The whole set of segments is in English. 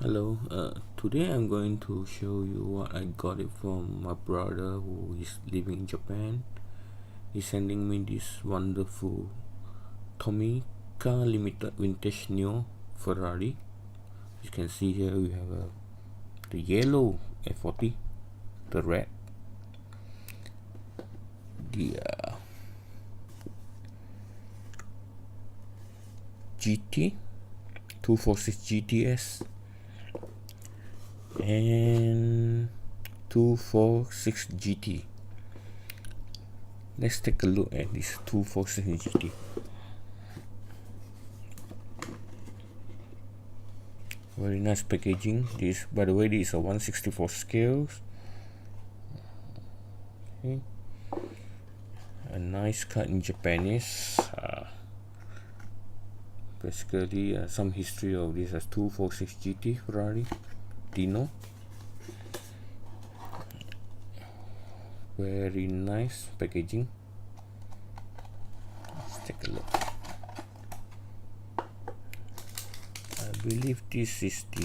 Hello, today I'm going to show you what I got it from my brother who is living in Japan. He's sending me this wonderful Tomica Limited Vintage Neo Ferrari. You can see here we have the yellow F40, the red, the GT 246 GTS and 246 GT. Let's take a look at this 246 GT. Very nice packaging. This, by the way, this is a 1/64 scales. Okay. A nice cut in Japanese. Basically, some history of this as 246 GT Ferrari Dino. Very nice packaging. Let's take a look. I believe this is the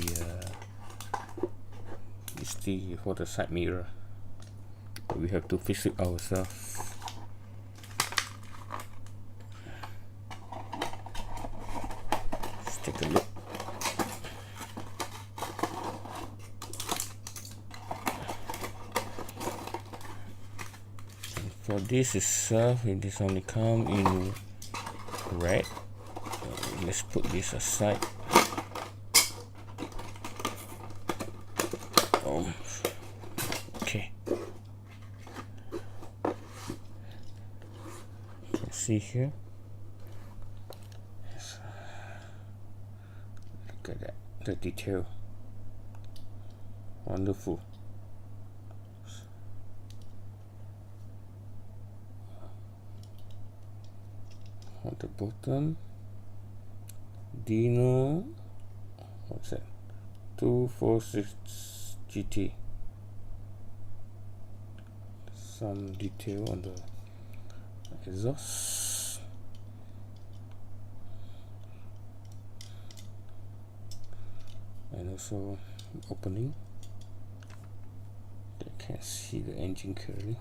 for the side mirror. We have to fix it ourselves. Let's take a look. For this itself, it is only come in red. Let's put this aside. Okay. You can see here. Look at that, the detail. Wonderful. On the bottom, Dino, what's that? 246 GT. Some detail on the exhaust. And also opening. You can see the engine clearly.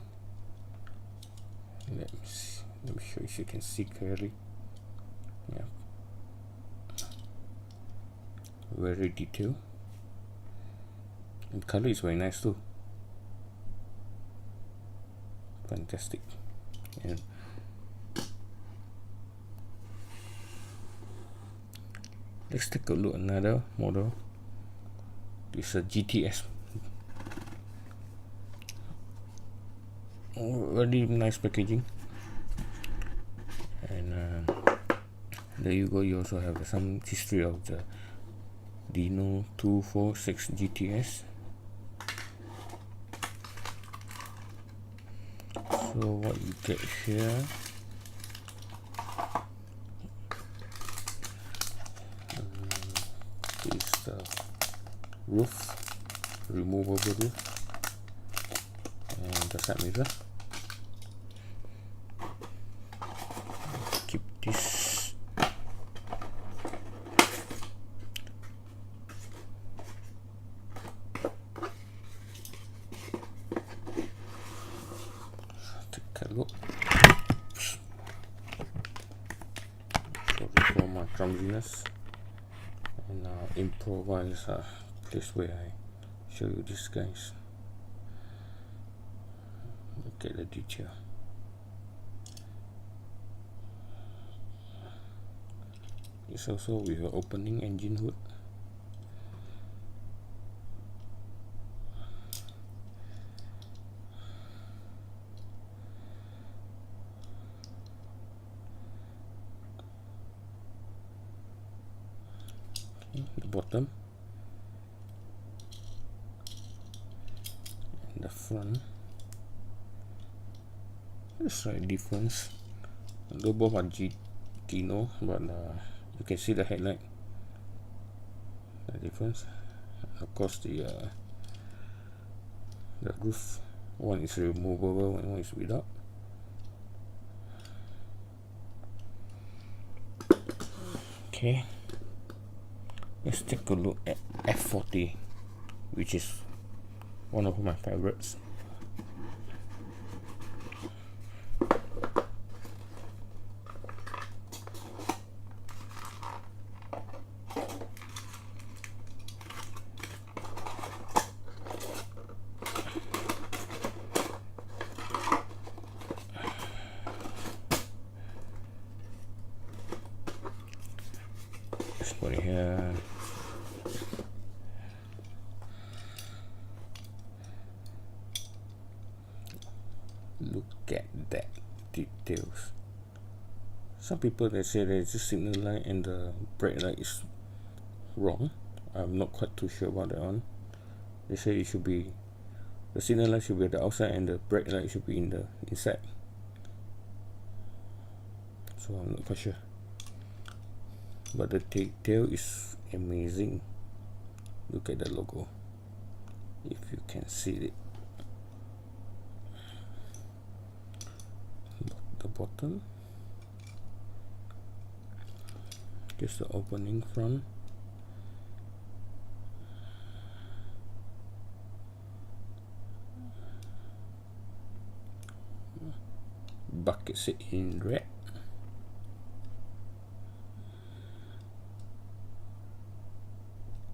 Let me see. Let me show you if you can see clearly. Yeah. Very detailed. And color is very nice too. Fantastic. And let's take a look at another model. This is a GTS. Very nice packaging. And there you go. You also have some history of the Dino 246 GTS. So what you get here, is the roof, removable roof, and the side mirror. Keep this. Take a look. Sorry for my clumsiness. And now improvise a place where I show you this, guys. Look at the detail. It's also with an opening engine hood. Okay, the bottom and the front. There's a slight difference. Although both are Dino, but you can see the headlight. The difference. Of course, the roof. One is removable, and one is without. Okay. Let's take a look at F40, which is one of my favorites. Let's put it here. Look at that details. Some people they say that the signal light and the brake light is wrong. I'm not quite too sure about that one. They say it should be, the signal light should be at the outside and the brake light should be in the inside. So I'm not quite sure. But the detail is amazing. Look at the logo. If you can see it. The bottom. Here's the opening front. Bucket seat in red.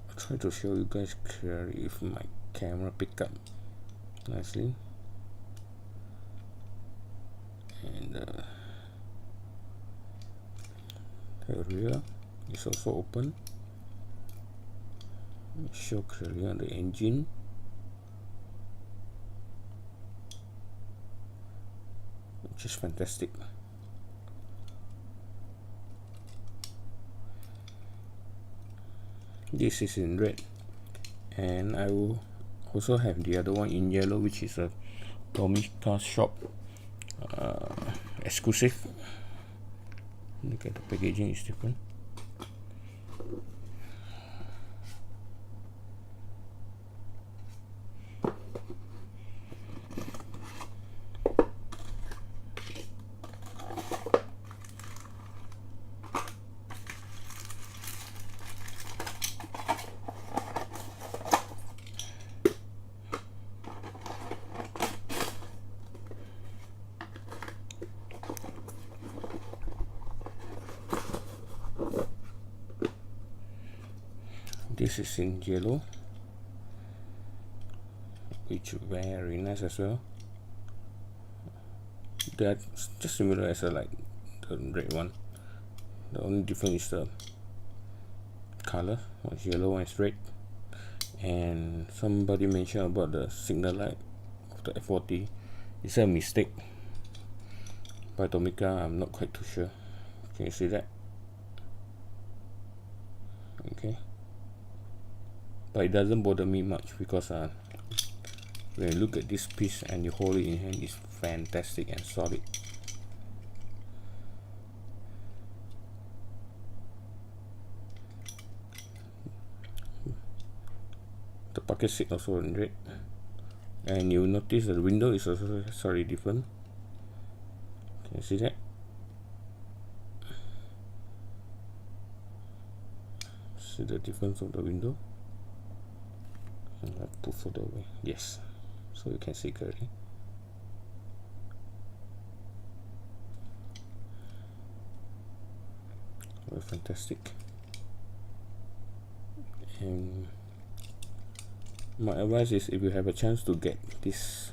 I'll try to show you guys clearly if my camera pick up nicely. And the rear is also open. Show clearly on the engine. Which is fantastic. This is in red, and I will also have the other one in yellow, which is a Tomica shop exclusive. Look at the packaging, is different. This is in yellow, which is very nice as well. That's just similar as like the red one. The only difference is the color. One is yellow, one is red. And somebody mentioned about the signal light of the F40. It's a mistake by Tomica. I'm not quite too sure. Can you see that? Okay. But it doesn't bother me much because when you look at this piece and you hold it in hand, it's fantastic and solid. The bucket seat also in red, and you notice the window is also slightly different. Can you see that? See the difference of the window? I'll put further away. Yes, so you can see clearly. Very fantastic. And my advice is, if you have a chance to get this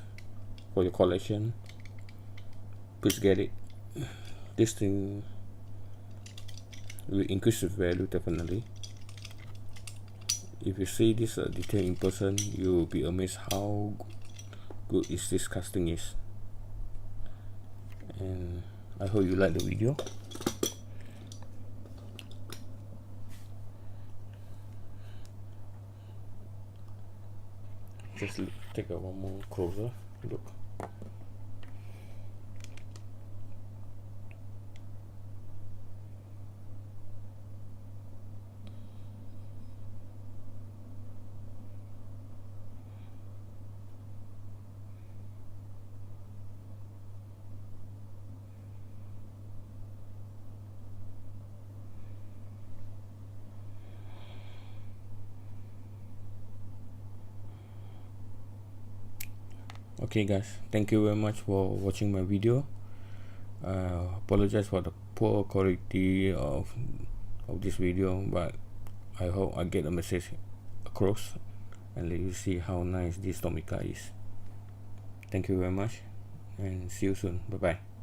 for your collection, please get it. This thing will increase the value definitely. If you see this detail in person, you will be amazed how good this casting is. And I hope you like the video. Just take a one more closer look. Okay guys, thank you very much for watching my video. Apologize for the poor quality of this video, but I hope I get the message across and let you see how nice this Tomica is. Thank you very much and see you soon. Bye bye.